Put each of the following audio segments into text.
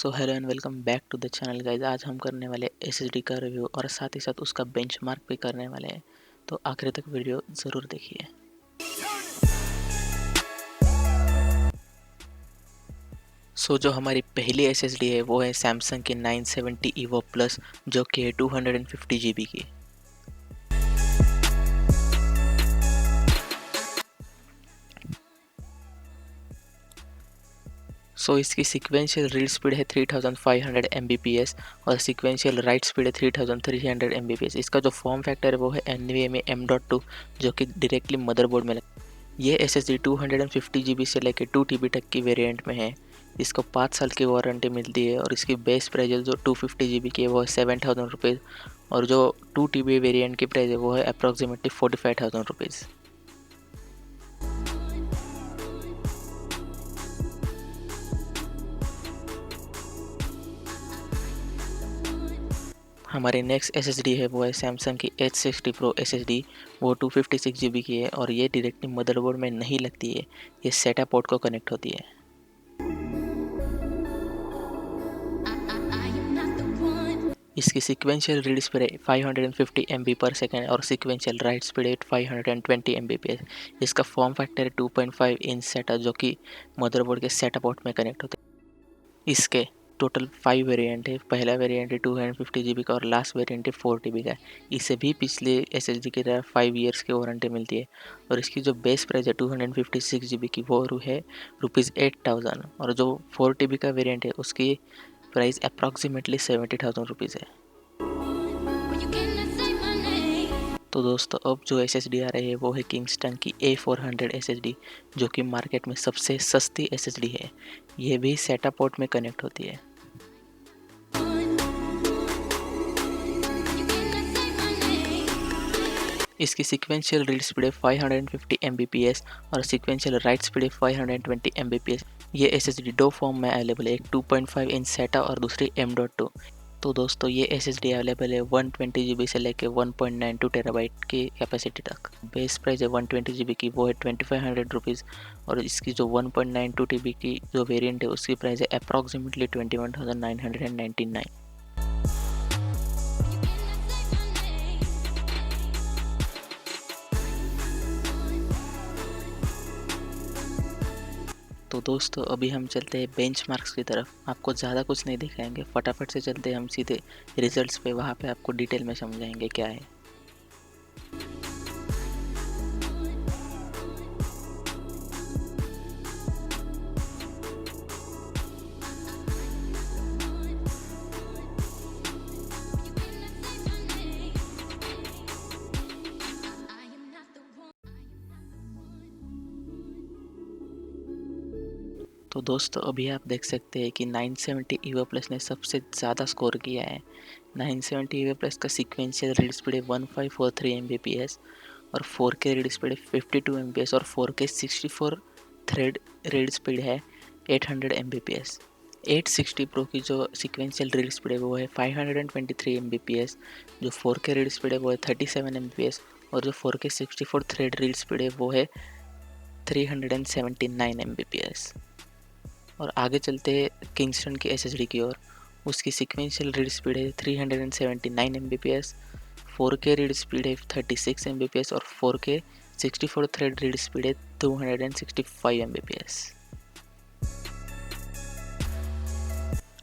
So hello and welcome back to the channel guys. आज हम करने वाले एसएसडी का रिव्यू और साथ ही साथ उसका बेंचमार्क भी करने वाले हैं, तो आखिर तक वीडियो ज़रूर देखिए। सो जो हमारी पहली एसएसडी है वो है सैमसंग की 970 ईवो प्लस, जो कि है 250 GB की। सो इसकी सीक्वेंशियल रीड स्पीड है 3500 Mbps और सीक्वेंशियल राइट स्पीड है 3300 Mbps। इसका जो फॉर्म फैक्टर है वो है NVMe M.2, जो कि डायरेक्टली मदरबोर्ड में ये SSD 250 GB से लेकर 2 TB तक की वेरिएंट में है। इसको 5 साल की वारंटी मिलती है और इसकी बेस प्राइस जो 250 GB की है वो है 7000 रुपीज़ और जो 2 TB वेरिएंट की प्राइस है वो है अप्रॉक्सीमेटली 45,000 रुपीज़। हमारी नेक्स्ट SSD है वो है सैमसंग की H60 Pro SSD। वो 256 GB की है और ये डायरेक्टली मदरबोर्ड में नहीं लगती है, ये सेटा पोर्ट को कनेक्ट होती है। इसकी सीक्वेंशियल रीड स्पीड है 550 MB पर सेकेंड और सीक्वेंशियल राइट स्पीड है 520 Mbps। इसका फॉर्म फैक्टर है 2.5 इंच सेटा, जो कि मदरबोर्ड के सेटा पोर्ट में कनेक्ट होते हैं। इसके टोटल 5 वेरिएंट है। पहला वेरिएंट है 250 GB का और लास्ट वेरिएंट है 4 TB का। इसे भी पिछले SSD की तरह 5 ईयर्स की वारंटी मिलती है और इसकी जो बेस प्राइस है 256 GB की वो है ₹8000 और जो 4 TB का वेरिएंट है उसकी प्राइस अप्रॉक्सीमेटली 70,000 रुपीज़ है। तो दोस्तों अब जो SSD आ रही है वो है किंगस्टन की A400 SSD, जो कि मार्केट में सबसे सस्ती SSD है। ये भी सेटा पोर्ट में कनेक्ट होती है। इसकी सीक्वेंशियल रीड स्पीड है 550 Mbps और सीक्वेंशियल राइट स्पीड है 520 Mbps। ये SSD दो फॉर्म में अवेलेबल है, एक 2.5 इंच सेटा और दूसरी M.2। तो दोस्तों ये SSD अवेलेबल है 120 GB से लेकर 1.92 TB की कैपेसिटी तक। बेस प्राइस है 120 GB की वो है 2500 रुपीज़ और इसकी जो 1.92 TB की जो वेरिएंट है उसकी प्राइस है अप्रॉक्सीमेटली 21,999। तो दोस्तों अभी हम चलते हैं बेंचमार्क्स की तरफ। आपको ज़्यादा कुछ नहीं दिखाएंगे, फटाफट से चलते हैं हम सीधे रिजल्ट्स पे, वहाँ पे आपको डिटेल में समझाएंगे क्या है। तो दोस्तों अभी आप देख सकते हैं कि 970 ईवो प्लस ने सबसे ज़्यादा स्कोर किया है। 970 ईवो प्लस का सीक्वेंशियल रीड स्पीड है 1543 Mbps और 4K रीड स्पीड है 52 Mbps और 4K 64 थ्रेड रीड स्पीड है 800 Mbps। 860 प्रो की जो सीक्वेंशियल रीड स्पीड है वो है 523 Mbps, जो 4K रीड स्पीड है वो है 37 Mbps और जो 4K 64 थ्रेड रीड स्पीड है वो है 379 Mbps। और आगे चलते हैं किंगस्टन की SSD की ओर। उसकी सीक्वेंशियल रीड स्पीड है 379 Mbps, 4K रीड स्पीड है 36 Mbps और 4K 64 थ्रेड रीड स्पीड है 265 Mbps।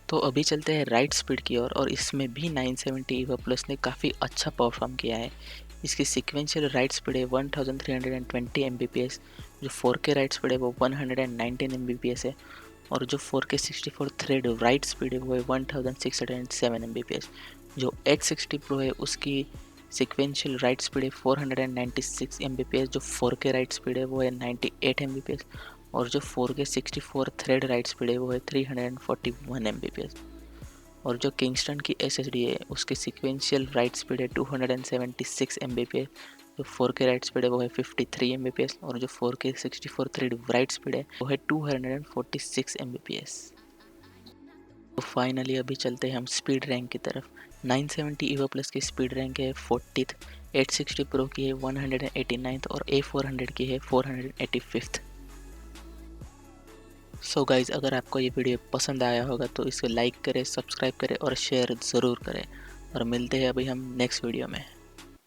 तो अभी चलते हैं राइट स्पीड की ओर और इसमें भी 970 ईवो प्लस ने काफ़ी अच्छा परफॉर्म किया है। इसकी सीक्वेंशियल राइट स्पीड है 1320 Mbps, जो 4K राइट स्पीड है वो 119 Mbps है और जो 4K 64 थ्रेड राइट स्पीड है वो है 1607 Mbps। जो H60 Pro है उसकी सीक्वेंशियल राइट स्पीड है 496 Mbps, जो 4K राइट स्पीड है वो है 98 Mbps और जो 4K 64 थ्रेड राइट स्पीड है वो है 341 Mbps। और जो किंगस्टन की SSD है उसकी सीक्वेंशियल राइट स्पीड है 276 Mbps, जो 4K राइट स्पीड है वो है 53 Mbps और जो 4K 64 थ्रेड राइट स्पीड है वो है 246 Mbps। तो फाइनली अभी चलते हैं हम स्पीड रैंक की तरफ। 970 ईवो प्लस की स्पीड रैंक है 40th, 860 प्रो की है 189th और A400 की है 485th। सो गाइज़, अगर आपको ये वीडियो पसंद आया होगा तो इसे लाइक करें, सब्सक्राइब करें और शेयर ज़रूर करें। और मिलते हैं अभी हम नेक्स्ट वीडियो में।